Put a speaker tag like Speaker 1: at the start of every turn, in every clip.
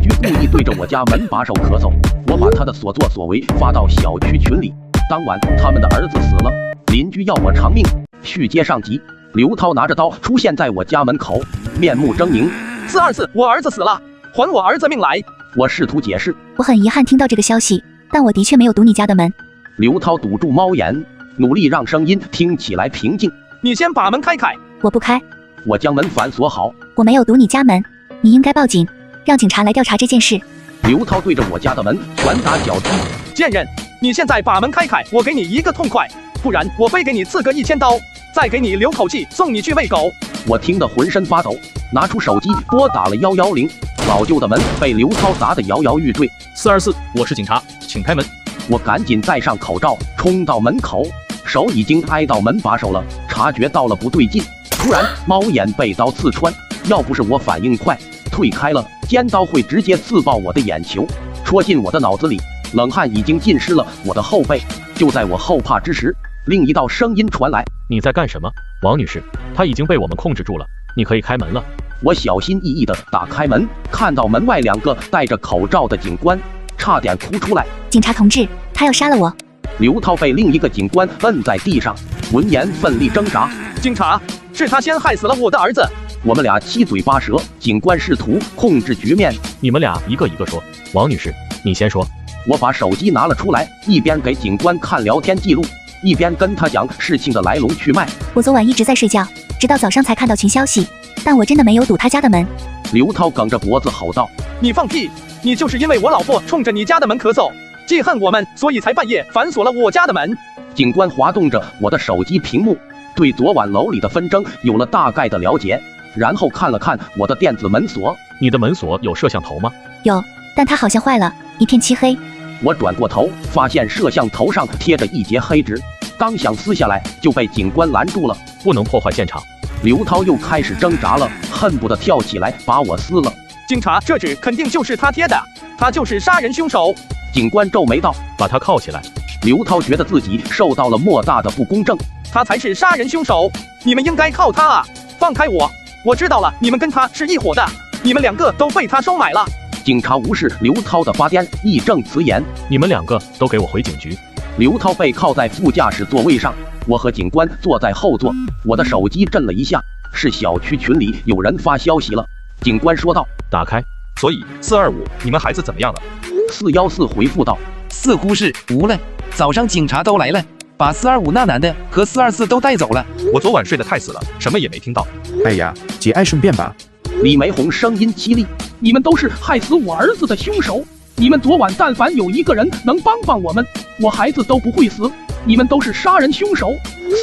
Speaker 1: 居故意对着我家门把手咳嗽，我把他的所作所为发到小区群里。当晚他们的儿子死了，邻居要我偿命。续接上集，刘涛拿着刀出现在我家门口，面目狰狞。
Speaker 2: 424，我儿子死了，还我儿子命来！
Speaker 1: 我试图解释，
Speaker 3: 我很遗憾听到这个消息，但我的确没有堵你家的门。
Speaker 1: 刘涛堵住猫眼，努力让声音听起来平静。
Speaker 2: 你先把门开开。
Speaker 3: 我不开。
Speaker 1: 我将门反锁好。
Speaker 3: 我没有堵你家门，你应该报警，让警察来调查这件事。
Speaker 1: 刘涛对着我家的门拳打脚踢。
Speaker 2: 贱人，你现在把门开开，我给你一个痛快，不然我非给你刺个1000刀，再给你留口气，送你去喂狗。
Speaker 1: 我听得浑身发抖，拿出手机拨打了110。老旧的门被刘涛砸得摇摇欲坠。
Speaker 4: 424，我是警察，请开门。
Speaker 1: 我赶紧戴上口罩，冲到门口，手已经挨到门把手了，察觉到了不对劲。突然，猫眼被刀刺穿，要不是我反应快，退开了，尖刀会直接刺爆我的眼球，戳进我的脑子里，冷汗已经浸湿了我的后背。就在我后怕之时，另一道声音传来：
Speaker 4: 你在干什么？王女士，她已经被我们控制住了，你可以开门了。
Speaker 1: 我小心翼翼地打开门，看到门外2个戴着口罩的警官，差点哭出来。
Speaker 3: 警察同志，他要杀了我！
Speaker 1: 刘涛被另一个警官摁在地上，闻言奋力挣扎。
Speaker 2: 警察，是他先害死了我的儿子。
Speaker 1: 我们俩七嘴八舌，警官试图控制局面。
Speaker 4: 你们俩一个一个说。王女士，你先说。
Speaker 1: 我把手机拿了出来，一边给警官看聊天记录，一边跟他讲事情的来龙去脉。
Speaker 3: 我昨晚一直在睡觉，直到早上才看到群消息，但我真的没有堵他家的门。
Speaker 1: 刘涛梗着脖子吼道：
Speaker 2: 你放屁！你就是因为我老婆冲着你家的门咳嗽，记恨我们，所以才半夜反锁了我家的门。
Speaker 1: 警官滑动着我的手机屏幕，对昨晚楼里的纷争有了大概的了解，然后看了看我的电子门锁。
Speaker 4: 你的门锁有摄像头吗？
Speaker 3: 有，但它好像坏了，一片漆黑。
Speaker 1: 我转过头，发现摄像头上贴着一截黑纸，刚想撕下来就被警官拦住了。
Speaker 4: 不能破坏现场。
Speaker 1: 刘涛又开始挣扎了，恨不得跳起来把我撕了。
Speaker 2: 警察，这纸肯定就是他贴的，他就是杀人凶手。
Speaker 1: 警官皱眉道：
Speaker 4: 把他铐起来。
Speaker 1: 刘涛觉得自己受到了莫大的不公正。
Speaker 2: 他才是杀人凶手，你们应该铐他啊！放开我！我知道了，你们跟他是一伙的，你们2个都被他收买了。
Speaker 1: 警察无视刘涛的发癫，义正辞严：
Speaker 4: 你们2个都给我回警局。
Speaker 1: 刘涛被铐在副驾驶座位上，我和警官坐在后座。我的手机震了一下，是小区群里有人发消息了。警官说道：
Speaker 4: 打开。
Speaker 5: 所以425，你们孩子怎么样了
Speaker 1: ？414回复道：
Speaker 6: 似乎是无了，早上警察都来了，把425那男的和424都带走了。
Speaker 5: 我昨晚睡得太死了，什么也没听到。
Speaker 7: 哎呀，节哀顺变吧。
Speaker 1: 李梅红声音凄厉：你们都是害死我儿子的凶手，你们昨晚但凡有一个人能帮帮我们，我孩子都不会死，你们都是杀人凶手。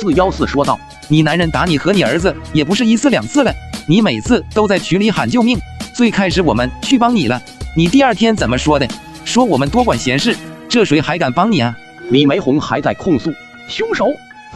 Speaker 1: 414说道：
Speaker 6: 你男人打你和你儿子也不是1次2次了，你每次都在群里喊救命，最开始我们去帮你了，你第2天怎么说的？说我们多管闲事，这谁还敢帮你啊？
Speaker 1: 李梅红还在控诉：凶手，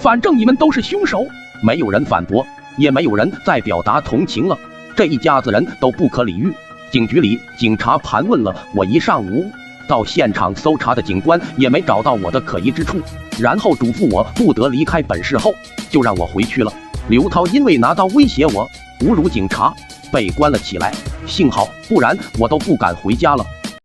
Speaker 1: 反正你们都是凶手。没有人反驳，也没有人再表达同情了，这一家子人都不可理喻。警局里，警察盘问了我一上午，到现场搜查的警官也没找到我的可疑之处，然后嘱咐我不得离开本市后，就让我回去了。刘涛因为拿刀威胁我，侮辱警察，被关了起来。幸好，不然我都不敢回家了。